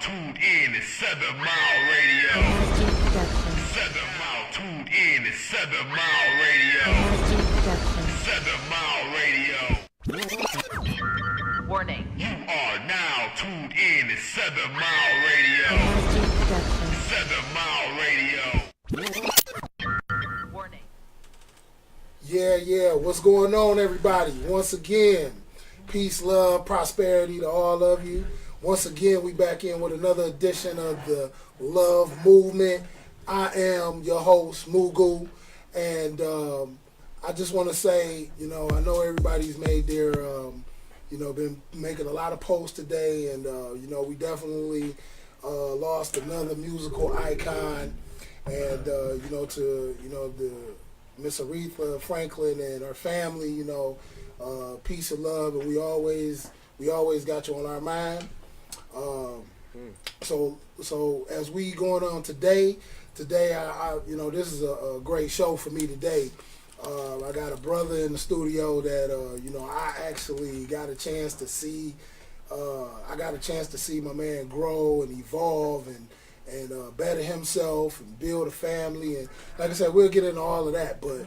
tuned in to 7 Mile Radio. 7 Mile tuned in to 7 Mile Radio. 7 Mile Radio. Warning. You are now tuned in to 7 Mile Radio. 7 Mile Radio. Warning. Yeah, what's going on, everybody? Once again, peace, love, prosperity to all of you. Once again, we back in with another edition of the Love Movement. I am your host, Mugu, and I just want to say, I know everybody's made their, been making a lot of posts today, and, we definitely lost another musical icon, and, the Miss Aretha Franklin and her family, peace and love, and we always got you on our mind. So as we going on today, I this is a great show for me today. I got a brother in the studio that I actually got a chance to see. I got a chance to see my man grow and evolve and better himself and build a family. And like I said, we'll get into all of that. But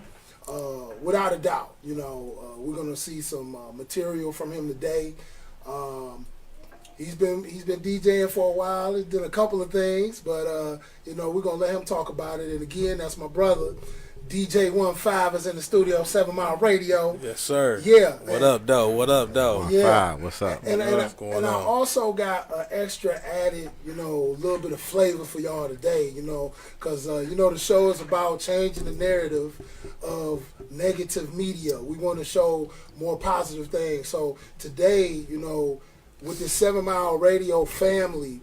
without a doubt, we're gonna see some material from him today. He's been DJing for a while. He's done a couple of things, but we're gonna let him talk about it. And again, that's my brother. DJ 15 is in the studio, 7 Mile Radio. Yes, sir. Yeah. What up, though? Yeah. What's up? What's going on? I also got an extra added, a little bit of flavor for y'all today, because, the show is about changing the narrative of negative media. We want to show more positive things. So today, with this 7 Mile Radio family,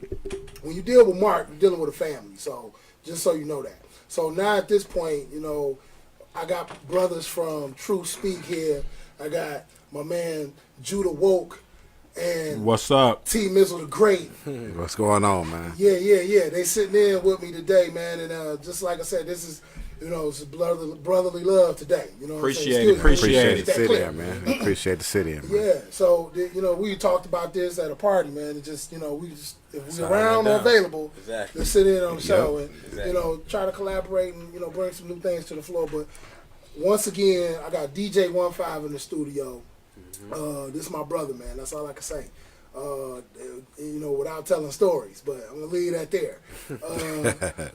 when you deal with Mark, you're dealing with a family. So just so you know that. So now at this point, I got brothers from True Speak here. I got my man Judah Woke and What's up? T Mizzle the Great. What's going on, man? Yeah. They sitting in with me today, man. And just like I said, this is, it's brotherly love today. Appreciate it. Appreciate the city, man. Appreciate the city, man. Yeah. So we talked about this at a party, man. And just if we're Sign around it or down. available, Exactly. let's sit in on the show and Exactly. try to collaborate and bring some new things to the floor. But once again, I got DJ 15 in the studio. This is my brother, man. That's all I can say. Without telling stories, but I'm gonna leave that there.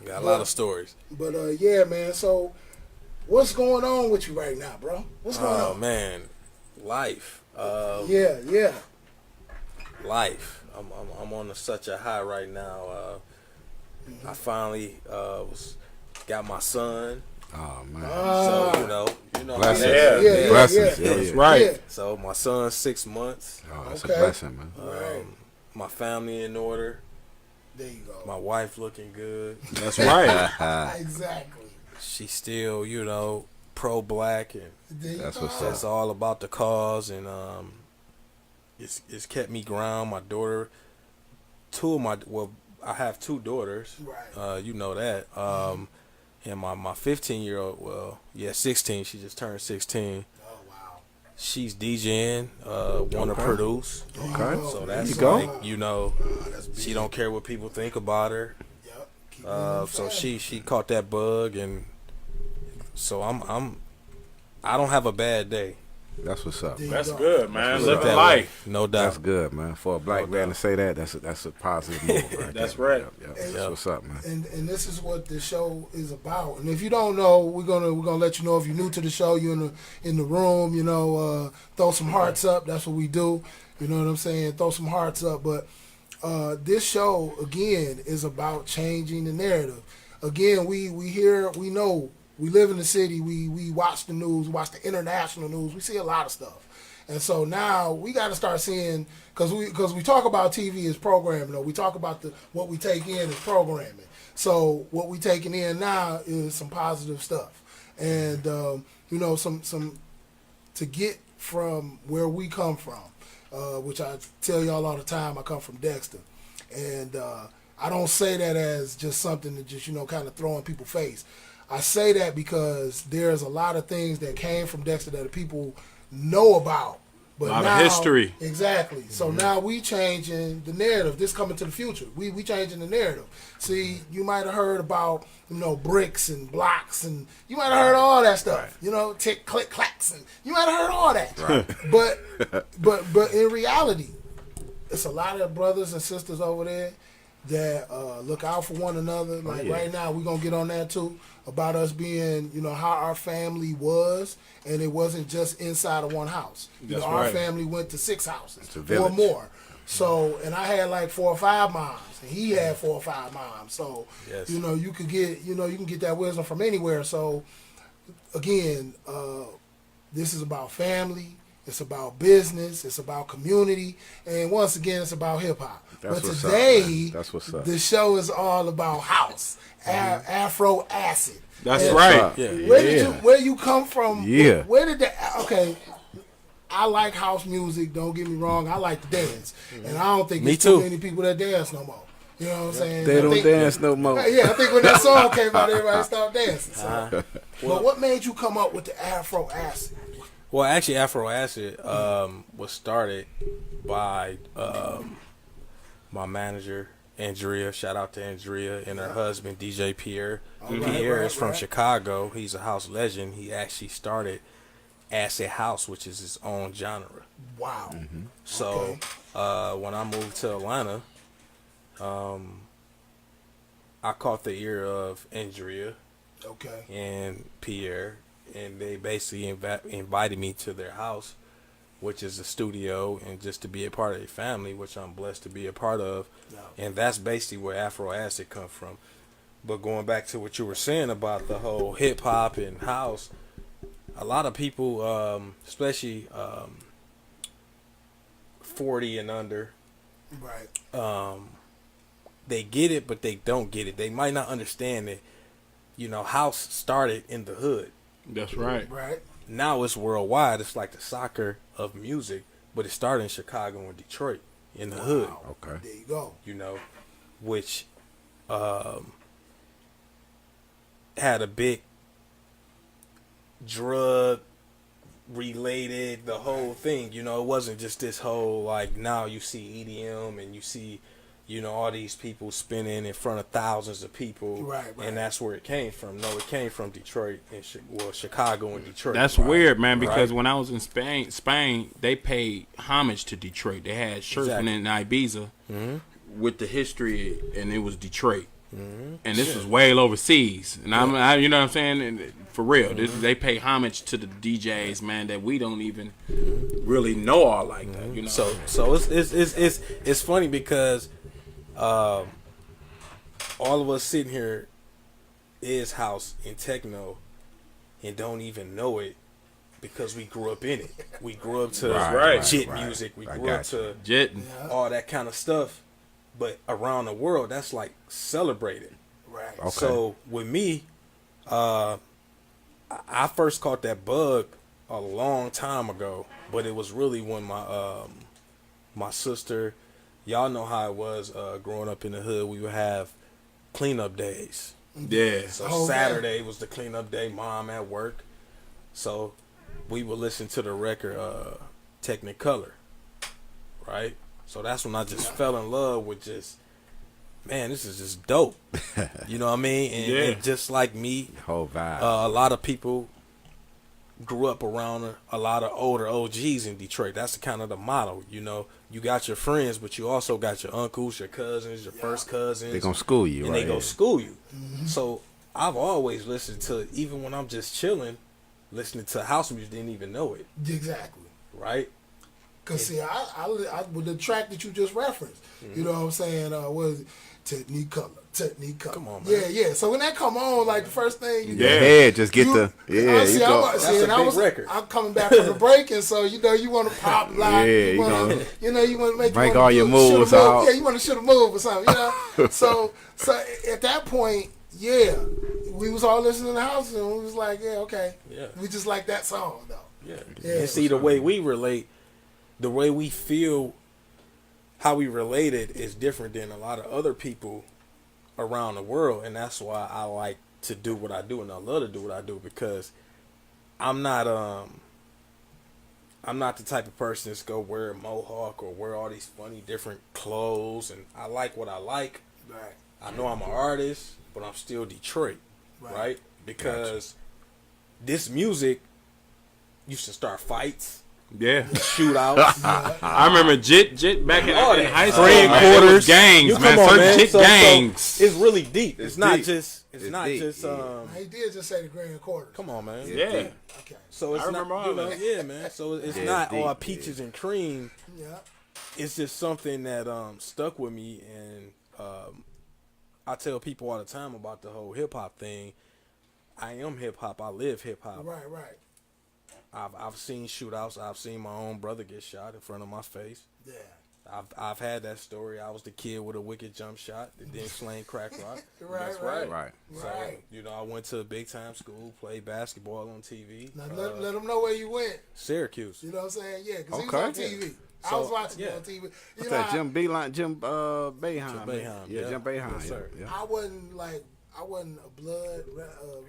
Got a lot of stories. But yeah, man. So, what's going on with you right now, bro? What's going on? Oh, man. Life. Yeah. Life. I'm on such a high right now. I finally got my son. Oh, man. So, Blessings. Yeah. Blessings. Yeah. Yeah. Right. Yeah. So my son's 6 months. Oh, that's Okay. a blessing, man. Right. My family in order. There you go. My wife looking good. That's right. Exactly. She's still, pro-black, and There you That's go. what's up. it's all about the cause, and it's kept me ground. My daughter, I have two daughters. Right. You know that. And my 15-year-old, 16. She just turned 16. Oh wow. She's DJing, want to produce. Okay. So that's you go. like, she don't care what people think about her. Yep. Keep it in the So family. she caught that bug, and so I don't have a bad day. That's what's up. There you That's go. good, man. Put it Living that life. way. No doubt. That's good, man. For a black man to say that, that's a positive move. Right That's there. right. Yep. That's what's up, man. And this is what the show is about. And if you don't know, we're gonna let you know. If you're new to the show, you're in the room. Throw some hearts up. That's what we do. You know what I'm saying? Throw some hearts up. But this show again is about changing the narrative. Again, we know. We live in the city. We watch the news. We watch the international news. We see a lot of stuff. And so now we got to start seeing, because we talk about TV as programming, or we talk about what we take in as programming. So what we taking in now is some positive stuff, and some to get from where we come from, which I tell y'all all the time. I come from Dexter, and I don't say that as just something to just kind of throw in people's face. I say that because there's a lot of things that came from Dexter that people know about But lot of now, history. Exactly. So now we changing the narrative. This coming to the future. We changing the narrative. See, you might have heard about, bricks and blocks, and you might have heard all that stuff. Tick, click, clacks, and you might have heard all that. Right. But in reality, it's a lot of brothers and sisters over there that look out for one another. Like right now, we're gonna get on that too, about us being, how our family was, and it wasn't just inside of one house. That's Our right. family went to 6 houses a or village. more. So, and I had like 4 or 5 moms, and he had 4 or 5 moms. So, Yes. you could get, you can get that wisdom from anywhere. So, again, this is about family. It's about business. It's about community. And once again, it's about hip hop. That's But what's up, today, man. That's what's up. the show is all about house, Afro acid. That's And right. Yeah. Where you come from? Yeah. Where did that? Okay, I like house music. Don't get me wrong. I like to dance, and I don't think Me there's too too. many people that dance no more. You know what I'm saying? They I don't think- dance no more. Yeah, I think when that song came out, everybody stopped dancing. So. But what made you come up with the Afro acid? Well, actually, Afro Acid was started by my manager, Andrea. Shout out to Andrea and her husband, DJ Pierre. Pierre is from Chicago. He's a house legend. He actually started Acid House, which is his own genre. Wow. So when I moved to Atlanta, I caught the ear of Andrea Okay. and Pierre, and they basically invited me to their house, which is a studio, and just to be a part of their family, which I'm blessed to be a part of. Yeah. And that's basically where Afro Acid come from. But going back to what you were saying about the whole hip hop and house, a lot of people, especially 40 and under, Right. they get it, but they don't get it. They might not understand that, house started in the hood. That's right. Right. Now it's worldwide. It's like the soccer of music, but it started in Chicago and Detroit, in the hood, Okay. There you go. which had a big drug related, the whole thing. It wasn't just this whole, like, now you see EDM and you see, all these people spinning in front of thousands of people. Right. And that's where it came from. No, it came from Detroit and Chicago and Detroit. That's weird, man, because Right. when I was in Spain, they paid homage to Detroit. They had shirts Exactly. in Ibiza with the history, and it was Detroit. And this was way overseas. And you know what I'm saying? And for real, they pay homage to the DJs, man, that we don't even really know all like that. So it's funny because all of us sitting here is house and techno and don't even know it because we grew up in it. We grew up to Right, jit right. music. We I grew got up to Jet. all that kind of stuff. But around the world, that's like celebrated. Right. Okay. So with me, I first caught that bug a long time ago, but it was really when my sister, y'all know how it was growing up in the hood. We would have cleanup days. Yeah. So Oh, Saturday was the cleanup day. Mom at work, so we would listen to the record Technicolor, right? So that's when I just fell in love with just, man, this is just dope. You know what I mean? And just like me, Whole vibe. a lot of people grew up around a lot of older OGs in Detroit. That's kind of the motto. You got your friends, but you also got your uncles, your cousins, your first cousins. They gonna school you, and right? they go school you. So I've always listened to, even when I'm just chilling, listening to house music, didn't even know it, Exactly. right? Cause see, I with the track that you just referenced, you know what I'm saying? Was it Technicolor? Come on, man. Yeah. So when that come on, like the first thing you Your head just get you- the yeah. see, You go. I'm, see, That's and a I big was, record. I'm coming back from the break, and so you want to pop lock. Yeah, you you want gonna to, you want to make make you wanna all your shoulda moves move. out. Yeah, you want to should have moved or something. So at that point, yeah, we was all listening to the house, and we was like, yeah, okay, Yeah. we just like that song though. Yeah. Yeah. And see, the way we relate, the way we feel, how we relate it is different than a lot of other people around the world. And that's why I like to do what I do, and I love to do what I do, because I'm not I'm not the type of person that's go wear a mohawk or wear all these funny different clothes. And I like what I like. Right. I know I'm an artist, but I'm still Detroit, right? Because this music used to start fights, Yeah. shootouts. I remember Jit All back in that. high school. Friend Man, it was quarters. gangs, You man. come on, Certain man. Jit So gangs. it's really deep. It's not deep. just. It's It's not deep, just. yeah. He did just say the grand quarters. Come on, man. Yeah. Okay. So it's I remember not. all You know, that. yeah, man. So it's Yeah, not it's all deep, peaches and cream. Yeah. It's just something that stuck with me, and I tell people all the time about the whole hip hop thing. I am hip hop. I live hip hop. Right. Right. I've seen shootouts. I've seen my own brother get shot in front of my face. Yeah. I've had that story. I was the kid with a wicked jump shot that then slang crack rock. Right, That's right. Right. So, Right. you know, I went to a big time school, played basketball on TV. Now let them know where you went. Syracuse. You know what I'm saying? Yeah, because he Okay. was on TV. I So, was watching yeah. it on TV. You What's know, that? Jim Boeheim. Jim Boeheim. Boeheim, Yeah, yeah. Jim Boeheim. Yes, sir. Yeah. I wasn't a blood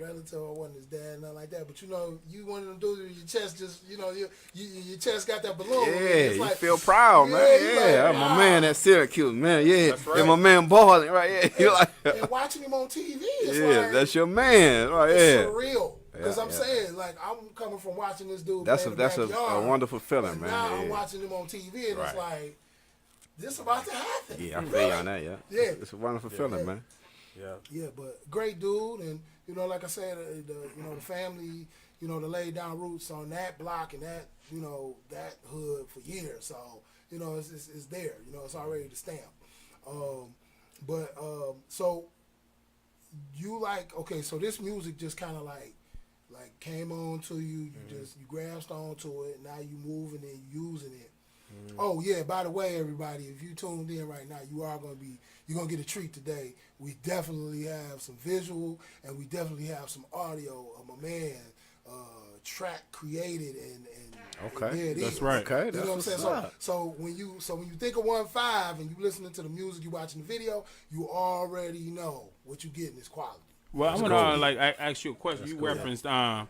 relative. I wasn't his dad, nothing like that. But you know, you one of them dudes with your chest just, you know, your chest got that balloon. Yeah, It's you like, feel proud, man. you Yeah, like, my wow. man at Syracuse, man. Yeah, That's right. and my man balling, right? Yeah, you like, And watching him on TV, it's yeah, like, that's your man, right? it's Yeah, surreal. Because Yeah, I'm yeah. saying, like, I'm coming from watching this dude that's play a in the backyard, wonderful feeling, and man. now I'm Yeah. watching him on TV, and Right. it's like, this about to happen. Yeah, I feel you on that. Yeah, Yeah. it's a wonderful feeling, man. Yeah. Yeah, but great dude, and you know, like I said, the family, you know, they laid down roots on that block and that, you know, that hood for years. So you know, it's there. You know, it's already the stamp. So you like, okay, so this music just kind of like came on to you. You grasped onto it. Now you moving and using it. Oh yeah, by the way, everybody, if you tuned in right now, you're gonna get a treat today. We definitely have some visual and we definitely have some audio of my man track created and Okay. there it That's is. right. Okay, You that's know what I'm what's saying? up. So when you think of 1-5 and you listening to the music, you watching the video, you already know what you getting is quality. Well, I'm gonna like ask you a question. You referenced the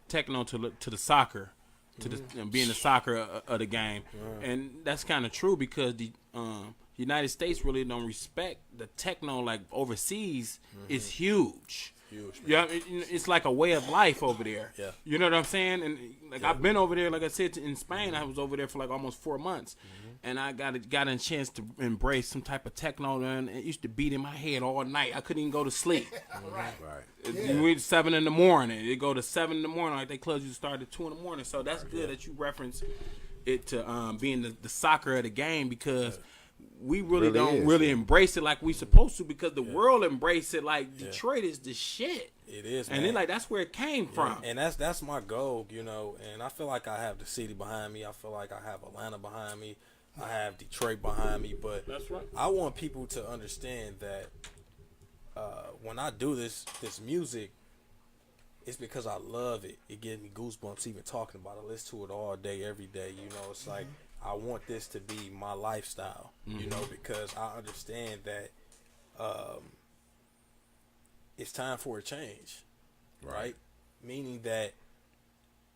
techno to the soccer, to the being the soccer of the game, and that's kind of true because the United States really don't respect the techno like overseas. Is huge. Huge. Yeah, it's like a way of life over there. Yeah. You know what I'm saying? And like I've been over there, like I said, in Spain. I was over there for like almost 4 months, and I got a chance to embrace some type of techno. And it used to beat in my head all night. I couldn't even go to sleep. Right. We went 7 in the morning. It go to 7 in the morning. Like they close you start at 2 in the morning. So that's good that you reference it to being the soccer of the game because we really don't is, really embrace it like we supposed to because the world embrace it like Detroit is the shit. It is, And man. then like that's where it came from. And that's my goal, you know. And I feel like I have the city behind me. I feel like I have Atlanta behind me. I have Detroit behind me. But That's right. I want people to understand that when I do this music, it's because I love it. It gives me goosebumps even talking about it. I listen to it all day, every day. You know, it's like I want this to be my lifestyle. You know, because I understand that it's time for a change, right? Meaning that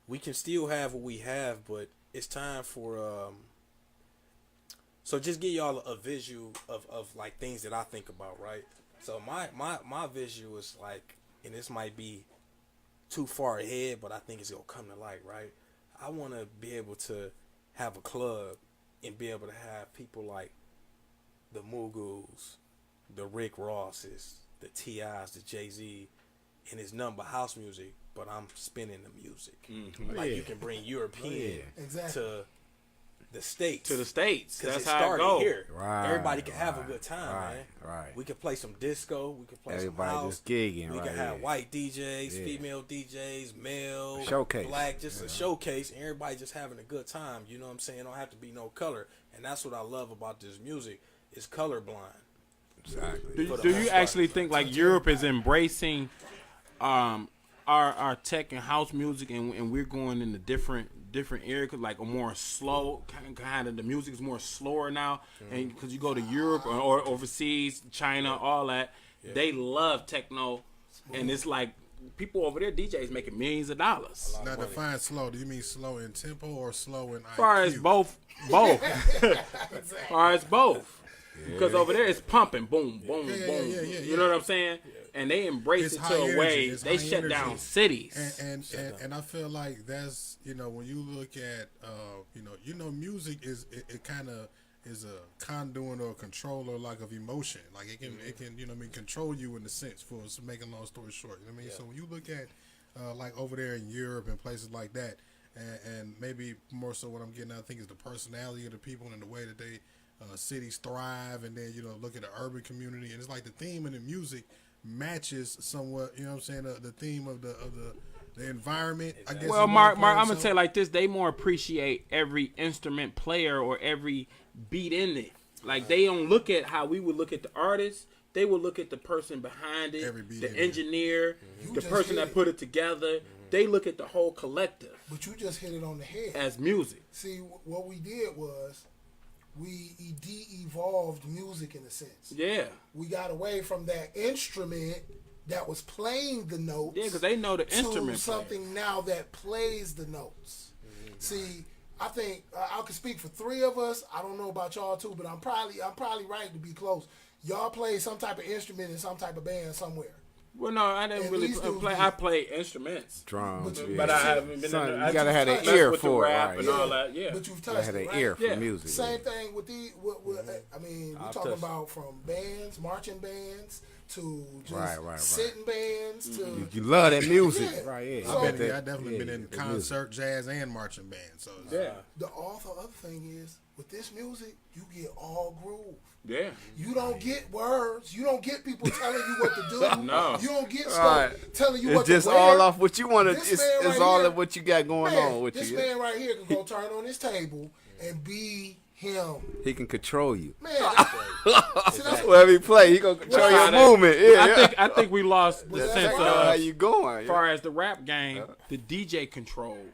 we can still have what we have, but it's time for so just give y'all a visual of like things that I think about, right? So my visual is like, and this might be too far ahead, but I think it's gonna come to light, right? I want to be able to have a club and be able to have people like the Mughals, the Rick Rosses, the T.I.s, the Jay-Z, and it's nothing but house music, but I'm spinning the music. Like you can bring European Exactly. to the States. To the States. Because That's it how it started goes. here. Right, Everybody can have a right, good time, right, man. right. We can play some disco. We can play Everybody some house. just gigging, We right, can have yeah. white DJs, Yeah. female DJs, male, Showcase. black, just a showcase, and everybody just having a good time. You know what I'm saying? Don't have to be no color, and that's what I love about this music. It's colorblind. Exactly. Do you actually think like Europe is embracing our tech and house music, and we're going in a different area, like a more slow kind of the music is more slower now, and because you go to Europe or overseas, China, all that, they love techno, and it's like people over there, DJs making millions of dollars. Now define slow. Do you mean slow in tempo or slow in IQ? As far as both. As far as both. Because over there it's pumping, boom, boom, boom. You know what I'm saying? And they embrace it to a way they shut down cities. And I feel like that's, you know, when you look at music is it kind of is a conduit or a controller like of emotion. Like it can you know what I mean, control you in a sense, for making a long story short. You know what I mean? So when you look at like over there in Europe and places like that, and maybe more so what I'm getting at, I think is the personality of the people and the way that they cities thrive, and then, you know, look at the urban community, and it's like the theme of the music matches somewhat, you know what I'm saying, the theme of the environment. I guess. Well, Mark, I'm gonna tell you like this: they more appreciate every instrument player or every beat in it. Like they don't look at how we would look at the artist. They would look at the person behind it, the engineer, the person that put it together. They look at the whole collective. But you just hit it on the head. As music. See, what we did was we de-evolved music in a sense. Yeah. We got away from that instrument that was playing the notes. Yeah, because they know the instrument. To something now that plays the notes. Mm-hmm. See, I think I can speak for three of us. I don't know about y'all too, but I'm probably right to be close. Y'all play some type of instrument in some type of band somewhere. Well, no, I didn't really play. I play instruments, drums, but I haven't been. Son, you gotta have an ear for it, right? And all that. Yeah, but you've touched had an it, right? ear for music. Same thing with the. I mean, we're talking about from bands, marching bands, to just sitting bands. To you love that music, yeah. right? Yeah, So, I definitely been in concert, jazz, and marching band. So yeah. The other thing is, with this music, you get all groove. Yeah. You don't get words. You don't get people telling you what to do. No. You don't get stuff telling you what to wear. It's just all off what you want to. It's right all here, of what you got going on with this you. This man right here can go turn on his table and be him. He can control you. Man, wherever he play, he gonna control your movement. Yeah, I think we lost the sense of how you going. As far as the rap game, the DJ controlled.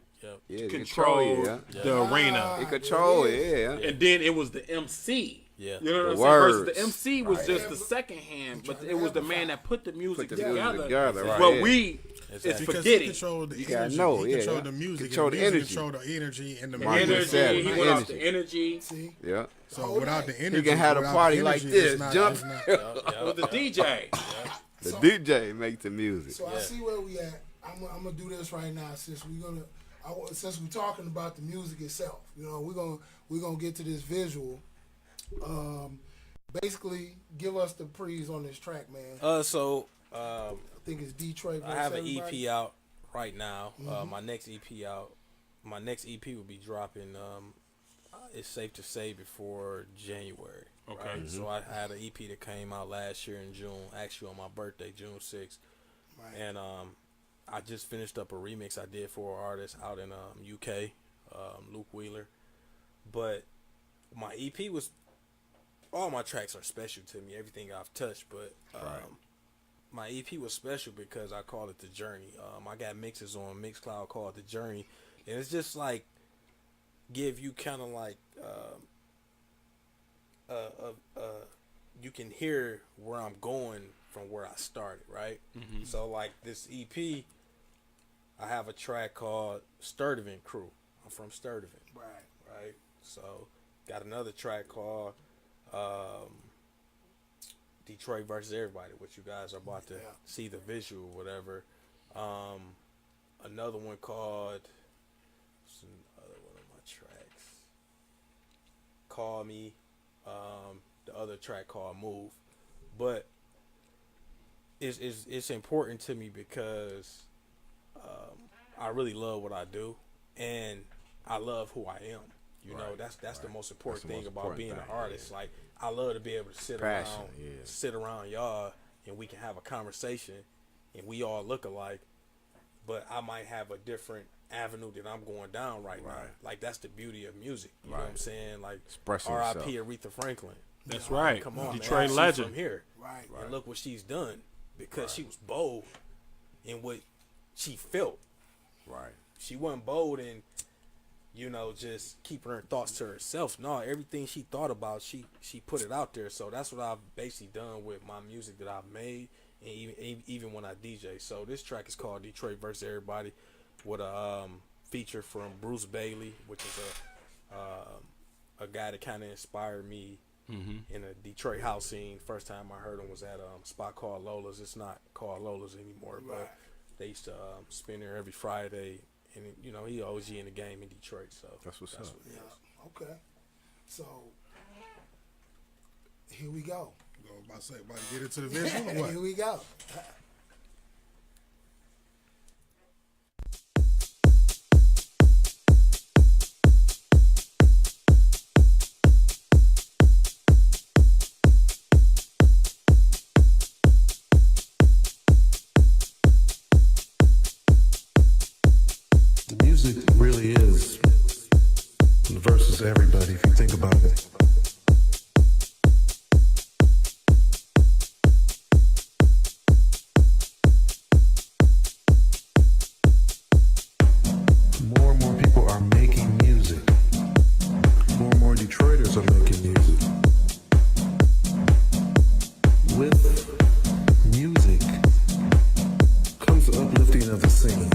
Yeah, control the arena. He control it, yeah. And then it was the MC. Yeah. You know what I'm saying? Versus the MC was just the second hand, but it was the man that put the music together. Right, But we is forgetting. You gotta know, he control the music, control the energy, control the energy and the energy. He went off the energy. See? Yeah. So without the energy, he can have a party like this. Jump. With the DJ. The DJ makes the music. So I see where we at. I'm gonna do this right now since we're talking about the music itself. You know, we're gonna get to this visual. Basically, give us the pre's on this track, man. I think it's Detroit. I have an EP out right now. My next EP out. My next EP will be dropping. It's safe to say before January. Okay. Right? Mm-hmm. So I had an EP that came out last year in June, actually on my birthday, June 6th. Right. And I just finished up a remix I did for an artist out in UK, Luke Wheeler. But my EP was, all my tracks are special to me, everything I've touched, but my EP was special because I called it The Journey. I got mixes on Mixcloud called The Journey, and it's just like give you kind of like you can hear where I'm going from where I started, right? Mm-hmm. So like this EP, I have a track called Sturdivant Crew. I'm from Sturdivant. Right. So got another track called Detroit versus Everybody, which you guys are about to see the visual or whatever. Another one called, what's another one of my tracks? Call Me. The other track called Move. But it's important to me because I really love what I do, and I love who I am. You know, that's the most important thing about being an artist. Like, I love to be able to sit around y'all, and we can have a conversation, and we all look alike, but I might have a different avenue that I'm going down right now. Like, that's the beauty of music. You know what I'm saying? Like, R.I.P. Aretha Franklin. That's right. Come on, Detroit man. legend. She's from here. Right. And look what she's done because she was bold in what she felt. Right. She wasn't bold in, you know, just keeping her thoughts to herself. No, everything she thought about, she put it out there. So that's what I've basically done with my music that I've made. and even when I DJ. So this track is called Detroit versus Everybody, with a feature from Bruce Bailey, which is a guy that kind of inspired me in the Detroit house scene. First time I heard him was at a spot called Lola's. It's not called Lola's anymore, but they used to spin there every Friday. And you know, he OG in the game in Detroit, so That's what's up. what it is. Okay. So here we go. About to get into the visual or what? Here we go. The music really is versus everybody, if you think about it. More and more people are making music. More and more Detroiters are making music. With music comes the uplifting of the scene.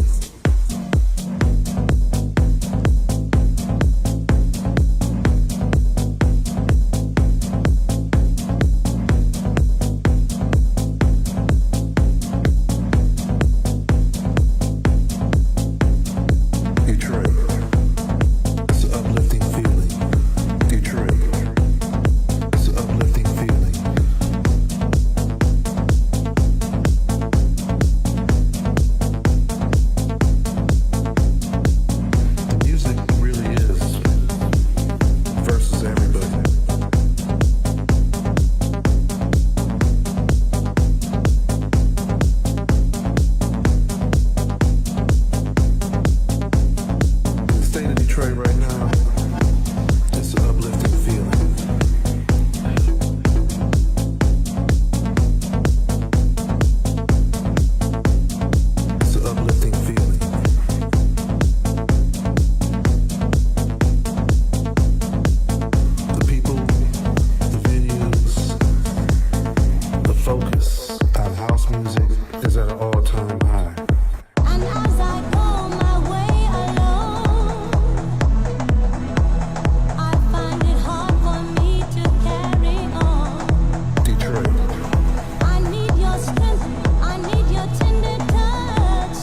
Detroit, it's an uplifting feeling. Detroit, it's an uplifting feeling. The music really is versus everybody. The state of Detroit right now, it's an uplifting feeling. It's an uplifting feeling. The people, the venues, the focus on house music is at an all-time high. And as I go my way alone, I find it hard for me to carry on. Detroit, I need your strength, I need your tender touch.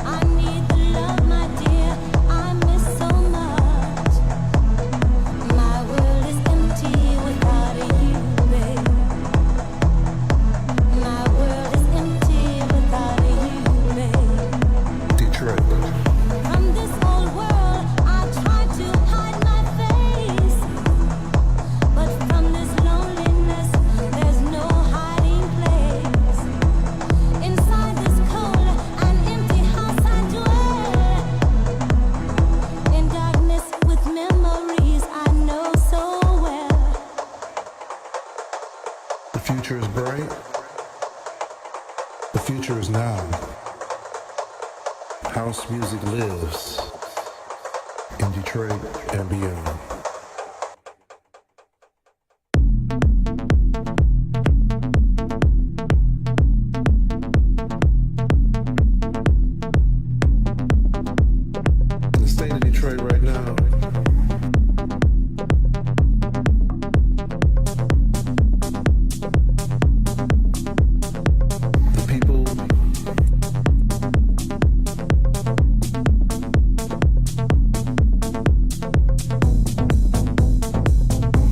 I need the love, my dear, I miss so much. My world is empty without you, babe. My world is empty without you, babe. Detroit, From this whole world, I try to hide my face, but from this loneliness, there's no hiding place. Inside this cold and empty house, I dwell in darkness with memories I know so well. the future is bright. The future is now. House music lives in Detroit and beyond. In the state of Detroit right now, the people,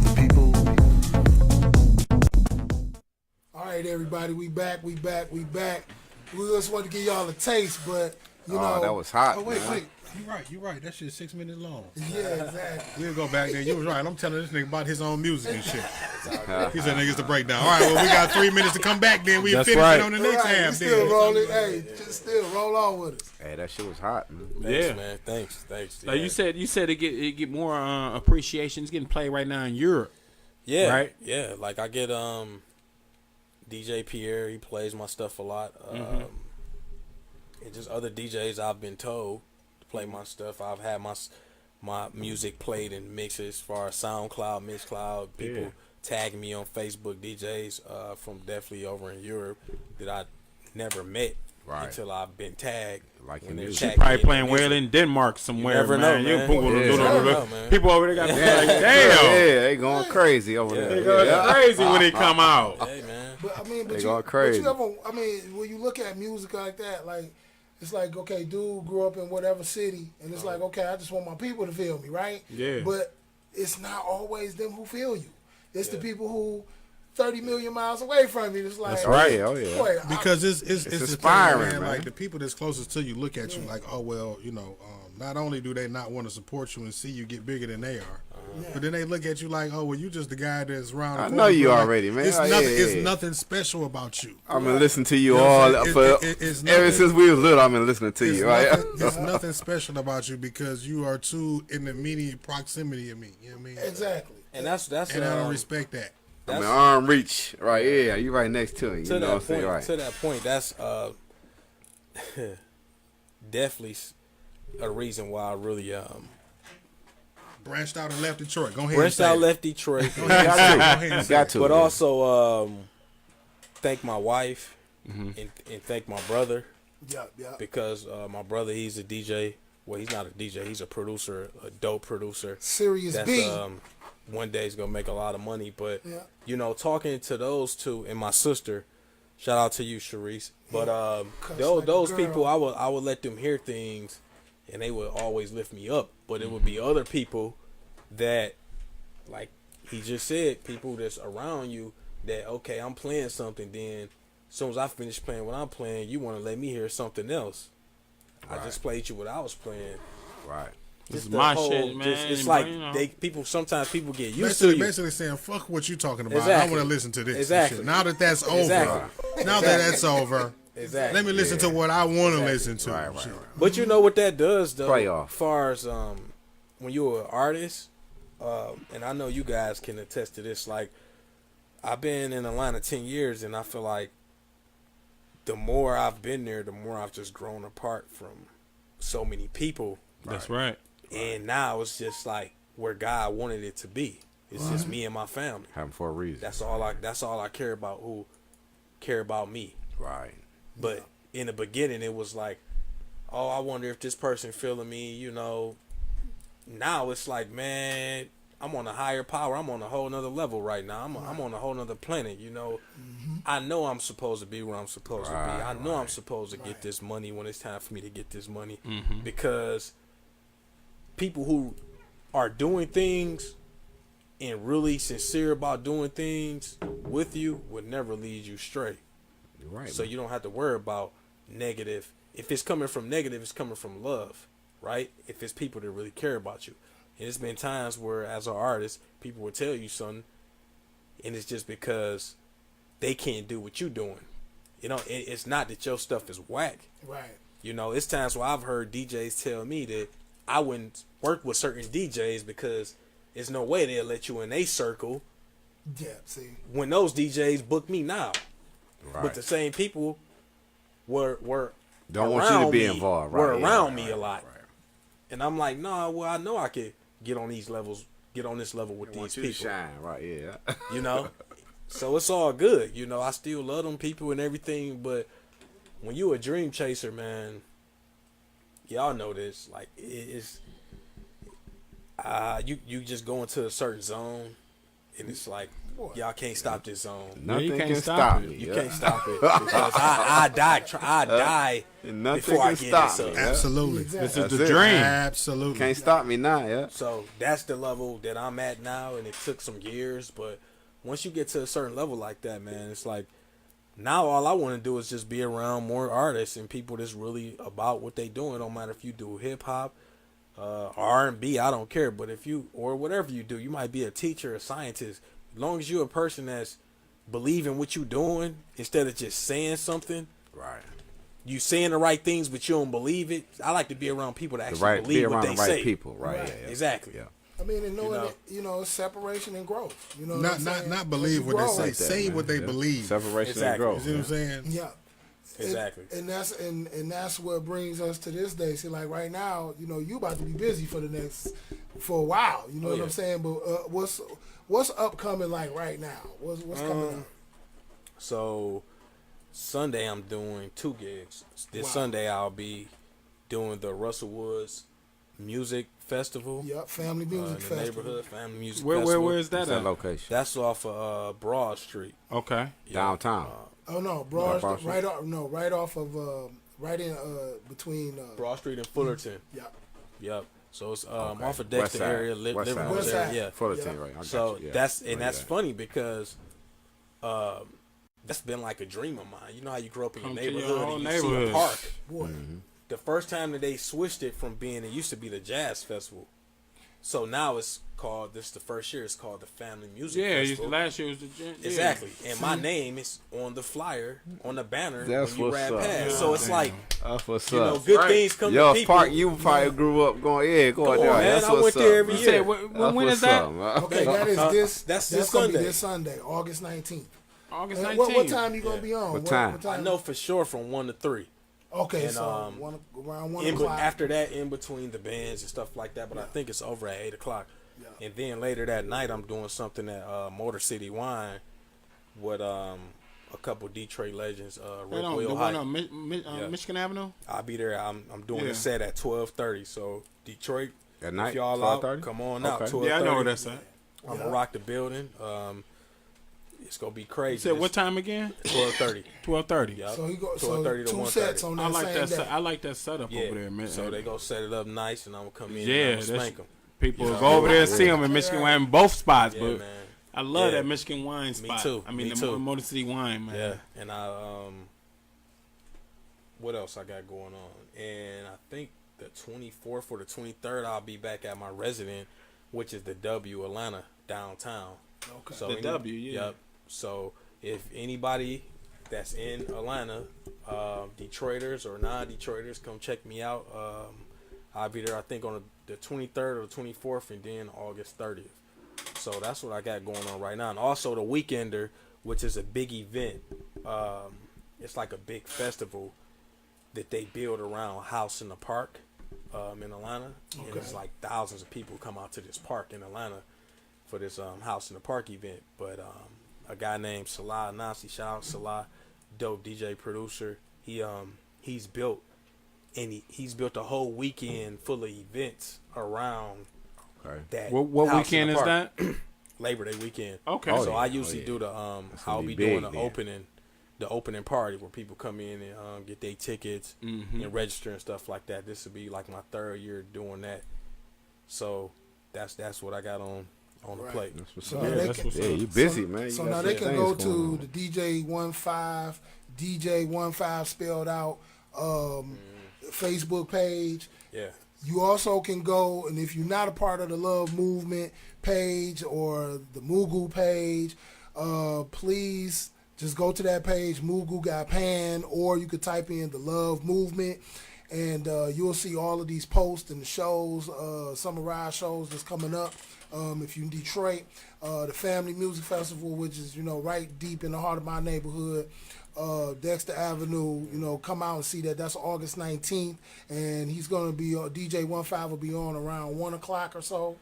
the people, All right, everybody, we back. We just wanted to give y'all a taste, but you know. Oh, that was hot. Oh, wait. man. You're right. That shit's 6 minutes long. Yeah, exactly. We'll go back there. You was right. I'm telling this nigga about his own music and shit. He said niggas to break down. All right, well, we got 3 minutes to come back then. We'll That's finish right. it on the next All right, we half still then. rolling. Hey, just still roll on with us. Hey, that shit was hot, man. Thanks, Yeah. man. Thanks. Like you said it get more appreciation. It's getting played right now in Europe. Yeah, Right? Yeah, like I get DJ Pierre. He plays my stuff a lot. And just other DJs I've been told to play my stuff. I've had my music played in mixes, as far as SoundCloud, Mixcloud. People tagging me on Facebook, DJs from definitely over in Europe that I never met until I've been tagged. Like when in they're music. tagging Probably me in playing the well music. in Denmark somewhere. never know, man. You boom, Yeah. boom, Never boom, know, boom. man. People over there got like, damn. Yeah, they going crazy over They there. go crazy when they come out. Hey, man. But I mean, They going crazy. But you ever, I mean, when you look at music like that, like it's like, okay, dude grew up in whatever city, and it's like, okay, I just want my people to feel me, right? Yeah. But it's not always them who feel you. It's the people who 30 million miles away from you. It's like, That's right. Oh, yeah. boy, Because it's inspiring, the thing, man. Like the people that's closest to you look at you like, oh well, not only do they not want to support you and see you get bigger than they are, but then they look at you like, oh well, you just the guy that's around. The I corner, know you bro. already, man. It's Oh, nothing. yeah, It's yeah. nothing special about you. I've been listening to you You know all what I'm for saying? It's ever nothing- since we was little. I've been listening to It's you, right? nothing, there's nothing special about you because you are too in the immediate proximity of me. You know what I mean? exactly. And that's And I don't respect that. I mean, arm reach, right? Yeah, you right next to him. You to know what I'm that saying, point, right? to that point, that's definitely a reason why I really Branched out and left Detroit. Go ahead. branched and say out, it. left Detroit, Go ahead and say it. Go ahead and say Got it. to. but man. also thank my wife Mm-hmm. and thank my brother Yeah. because my brother, he's a DJ. Well, he's not a DJ. He's a producer, a dope producer. Serious That's B. one day he's gonna make a lot of money. But Yeah. talking to those two and my sister, shout out to you, Sharice. But Cuss those like a those girl. people, I would let them hear things, and they would always lift me up. But it would be other people that, like he just said, people that's around you that, okay, I'm playing something, then as soon as I finish playing what I'm playing, you want to let me hear something else. I just played you what I was playing. Right. This Just is the my whole- shit, man. It's But, like sometimes people get used to Basically you. saying, fuck what you talking about. I Exactly. want to listen to this. Exactly. Shit. Now that that's over, Exactly. now that that's over, Exactly. let me listen to what I want to listen to. Right, right, Shit. right. But you know what that does, though, Playoff. as far as when you're an artist, and I know you guys can attest to this. Like, I've been in Atlanta 10 years, and I feel like the more I've been there, the more I've just grown apart from so many people. That's right. And now it's just like where God wanted it to be. It's just me and my family. Happened for a reason. That's all I care about. Who care about me? Right. But in the beginning, it was like, oh, I wonder if this person feeling me. Now it's like, man, I'm on a higher power. I'm on a whole nother level right now. I'm on a whole nother planet. I know I'm supposed to be where I'm supposed to be. I know I'm supposed to get this money when it's time for me to get this money, because people who are doing things and really sincere about doing things with you would never lead you straight. You're right. So man. you don't have to worry about negative. If it's coming from negative, it's coming from love, right? If it's people that really care about you. And it's been times where, as an artist, people will tell you something, and it's just because they can't do what you're doing. It's not that your stuff is whack. Right. It's times where I've heard DJs tell me that I wouldn't work with certain DJs because there's no way they'll let you in a circle Yeah. See. when those DJs book me now. Right. But the same people were Don't want you to around be me, involved. Right. were yeah, around right, me right, a lot. Right. And I'm like, nah, well, I know I could get on these levels, get on this level with They want these you to people. shine. Right. Yeah. So it's all good. I still love them people and everything, but when you a dream chaser, man, y'all know this. Like, it's you just go into a certain zone, and it's like, y'all can't stop this zone. Nothing you can't can stop stop it. me. You yeah. can't stop it because I die And nothing before I can get stop this me. up. Yeah. Absolutely. This Exactly. is the That's it. dream. Absolutely. Can't stop me now. Yeah. So that's the level that I'm at now, and it took some years. But once you get to a certain level like that, man, it's like now all I want to do is just be around more artists and people that's really about what they doing. Don't matter if you do hip hop, R&B, I don't care. But if you, or whatever you do, you might be a teacher, a scientist. As long as you're a person that's believing what you doing instead of just saying something. Right. You saying the right things, but you don't believe it. I like to be around people that The actually right. Be believe what around they the right say. people. Right. Right. Yeah, yeah. Exactly. Yeah. I mean, and knowing know. that, it's separation and growth. You know, what Not I'm not saying? not As believe you what they grow. say. Like that, Say man. what they Yeah. believe. Separation Exactly. and growth. You see what I'm saying? Yeah. Exactly. And that's what brings us to this day. See, like right now, you know, you about to be busy for a while. You know what yeah. I'm saying? But what's upcoming like right now? What's coming up? So Sunday I'm doing 2 gigs. This Wow. Sunday I'll be doing the Russell Woods Music Festival. Yep, Family Music in the Festival. neighborhood Family Music Where Festival. where is that What's that at? location? That's off of Broad Street. Okay. Downtown. Oh no, Broad, Broad Street? right off of right in between. Broad Street and Fullerton. Yep. Yep. So it's Okay. off of West Dexter side. area, West living side. rooms West area. side. Yeah. Fullerton, Yeah. right? I got So you. Yeah. that's Right. funny because that's been like a dream of mine. You know how you grow up in your Come to your neighborhood whole and you see a neighborhood. park. Boy. The first time that they switched it from being, it used to be the Jazz Festival. So now it's called, this is the first year, it's called the Family Music Yeah, Festival. last year was the Exactly. And my name is on the flyer, on the banner That's when you what's ride up. past. Yeah, So it's damn. like, That's what's you know, up. good Right. things come Yo, to people. Park, you probably grew up going, go Come out on, there. man. That's I what's went there up, every man. You said year. when That's is that? what's up, man. Okay, that is this. That's That's this gonna be Sunday. this Sunday, August 19th. August And 19th. what time you gonna Yeah. be on? What time? I know for sure from 1 to 3. Okay, And, so around 1 o'clock. After that, in between the bands and stuff like that, but I think it's over at 8 o'clock. Yeah. And then later that night, I'm doing something at Motor City Wine with a couple Detroit legends, Rick The Will one Hype. on Yeah. Michigan Avenue? I'll be there. I'm doing Yeah. a set at 12:30. So Detroit, At night, if y'all 12:30? out, come on out. Okay. 12:30. Yeah, I know where that's at. I'm gonna rock the building. It's gonna be crazy. You said what time again? 12:30. 12:30. Yep. So he go. 12:30 So to 2 1:30. sets on that I like same that. day. I like that setup Yeah. over there, man. So they gonna set it up nice, and I'm gonna come in. Yeah, and I'm gonna that's- spank them. People You know, go over there and yeah. see them in Michigan Wine in both spots, Yeah, but man. I love Yeah. that Michigan Wine spot. too. I mean, Me the too. Motor City Wine, man. Yeah, and what else I got going on? And I think the 24th or the 23rd, I'll be back at my resident, which is the W Atlanta downtown. Okay. So The W, yeah. Yep. So if anybody that's in Atlanta, Detroiters or non-Detroiters, come check me out. I'll be there, I think, on the 23rd or the 24th, and then August 30th. So that's what I got going on right now. And also the Weekender, which is a big event. It's like a big festival that they build around House in the Park in Atlanta. And it's like thousands of people come out to this park in Atlanta for this House in the Park event. But a guy named Salah Nasi, shout out Salah, dope DJ producer. He's built a whole weekend full of events around Okay. that. What House in weekend the is Park. that? Labor Day weekend. Okay. Oh, So yeah. I usually yeah. do the gonna I'll be be big doing the then. opening party where people come in and get their tickets Mm-hmm. and register and stuff like that. This will be like my 3rd year doing that. So that's what I got on the Right. plate. That's what's So up. now Yeah, they that's can, what's Yeah, up. you busy, man. You So got now they some can go things going to on. the DJ15 spelled out Facebook page. Yeah. You also can go, and if you're not a part of the Love Movement page or the Mugu page, please just go to that page, Mugu Got Pan, or you could type in the Love Movement, and you'll see all of these posts and the shows, Summer Ride shows that's coming up. If you're in Detroit, the Family Music Festival, which is, right deep in the heart of my neighborhood, Dexter Avenue, come out and see that. That's August 19th, and he's going to be, DJ 15 will be on around 1 o'clock or so.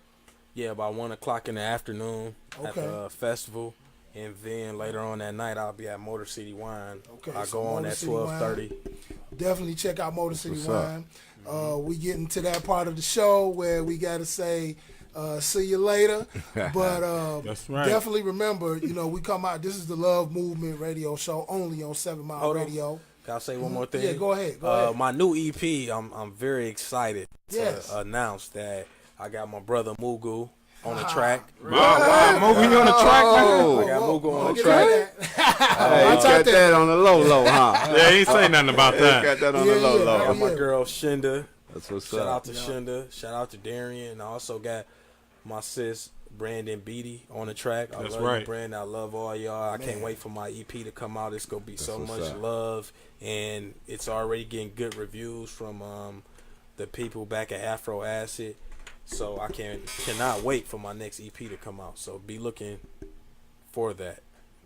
Yeah, about 1 o'clock in the afternoon at Okay. the festival. And then later on that night, I'll be at Motor City Wine. Okay, I so go on Motor at City 12:30. Definitely check out Motor City what's up. Wine. We getting to that part of the show where we got to say, see you later. But That's right. definitely remember, we come out. This is the Love Movement radio show only on 7 Mile Hold on. Radio. Can I say one more thing? Yeah, go ahead. Go ahead. My new EP, I'm very excited Yes. to announce that I got my brother Mugu on the track. Wow, moving on the track, man. I got Mugu on the Get track. at that. Hey, you Watch out got there. that on the low, huh? Yeah, he ain't say nothing about You that. got that on Yeah, the low, yeah. I got low. my Yeah. girl Shinda. That's what's Shout up. out to Shinda. Shout out to Darian. And I also got my sis Brandon Beatty on the track. I That's love right. you, Brandon. I love all y'all. I can't wait for my EP to come out. It's gonna be so what's much up. love, and it's already getting good reviews from the people back at Afro Acid. So I cannot wait for my next EP to come out. So be looking for that.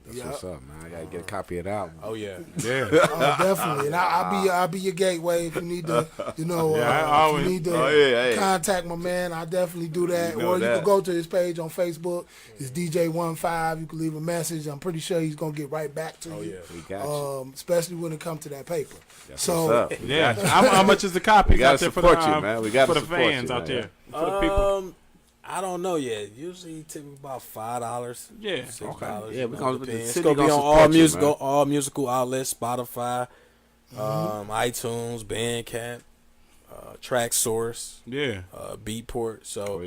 That's what's up, man. I gotta get a copy of the album. Oh yeah. Yeah. Oh, definitely. And I'll be your gateway if you need to, if you need to contact my man. I definitely do that. You know Or you that. can go to his page on Facebook. It's DJ15. You can leave a message. I'm pretty sure he's gonna get right back to you. yeah. We got you. Especially when it comes to that paper. That's so what's up. Yeah. How much is the copy We gotta out there for support the you, man. We gotta for the support you, fans out man. there? For the people. I don't know yet. Usually, typically about $5. Yeah. $6. Yeah, we gonna- the It's city gonna be gonna on support you, man. all musical outlets, Spotify, iTunes, Bandcamp, TrackSource, Yeah. Beatport. So,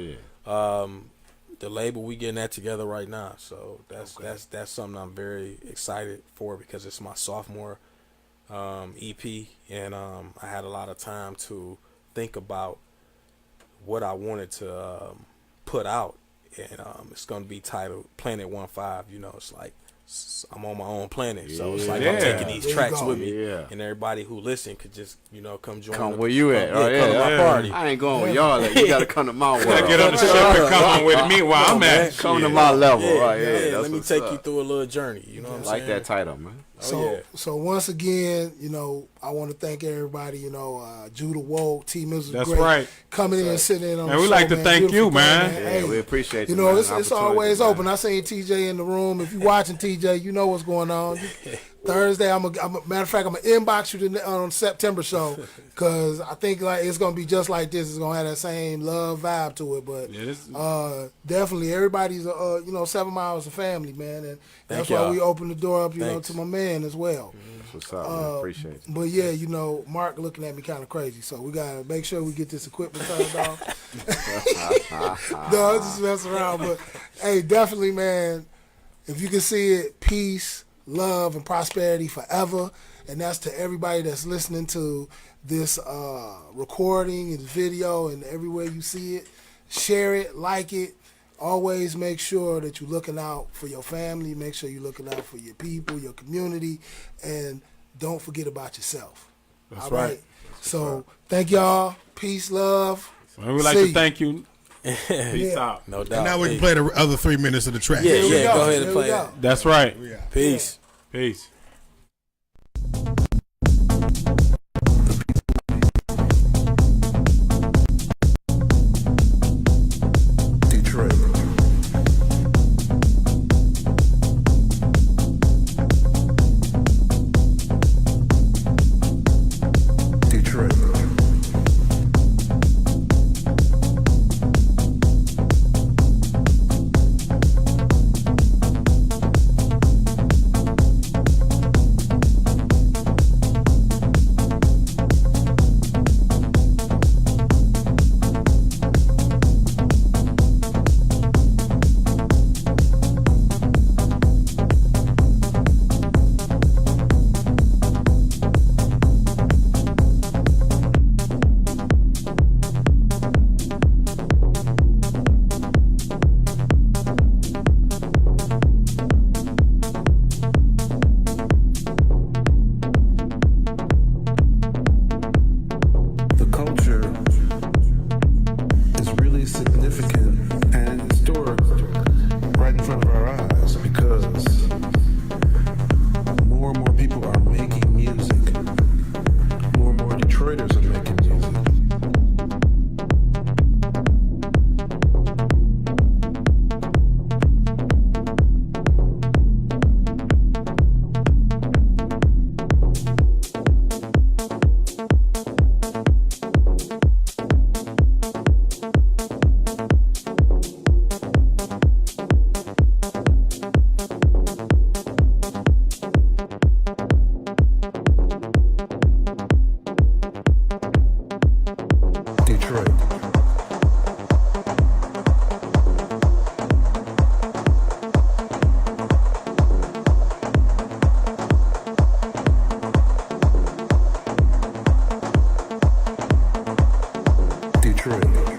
Oh, yeah. the label we getting that together right now. So that's something I'm very excited for because it's my sophomore EP, and I had a lot of time to think about what I wanted to put out, and it's going to be titled Planet 15. You know, it's like I'm on my own planet, so it's like I'm Yeah. taking these There you tracks go. with me, Yeah. and everybody who listen could just come join. Come the- where you at? Come, Oh, come to my yeah. party. I ain't going with y'all. Like, you gotta come to my world. Get on the ship and come on with me while I'm at. Come to my level. Yeah, Right, yeah, that's let me what's take up. you through a little journey. You know what I'm Like saying? that title, man. So once again, I want to thank everybody. Judah Woke, T. Mills, That's great right. coming in and sitting in on Man, the we show, like to man. thank Beautiful you, thing, man. Yeah, Hey, we appreciate You the know, man, it's opportunity, always man. open. I seen TJ in the room. If you watching TJ, you know what's going on. Thursday, matter of fact, I'm gonna inbox you on September show because I think like it's gonna be just like this. It's gonna have that same love vibe to it. But Yeah, this- definitely, everybody's 7 miles of family, man, and that's Thank why y'all. we open the door up, Thanks. to my man as well. That's what's up, man. Appreciate it. But yeah, Mark looking at me kind of crazy, so we gotta make sure we get this equipment turned off. No, I'm just messing around. But hey, definitely, man. If you can see it, peace, love, and prosperity forever. And that's to everybody that's listening to this recording and video and everywhere you see it. Share it, like it. Always make sure that you're looking out for your family. Make sure you're looking out for your people, your community, and don't forget about yourself. That's All right. So thank y'all. Peace, love. And we'd like See to you. thank you. Peace Yeah. out. No doubt. And now we Hey, can play the other 3 minutes of the track. Yeah, Here we yeah. Go ahead Here and we play go. it. That's right. Yeah. Peace. Peace. Detroit. Detroit. The culture is really significant and historic right in front of our eyes because more and more people are making music. More and more Detroiters are making music. Detroit. Detroit.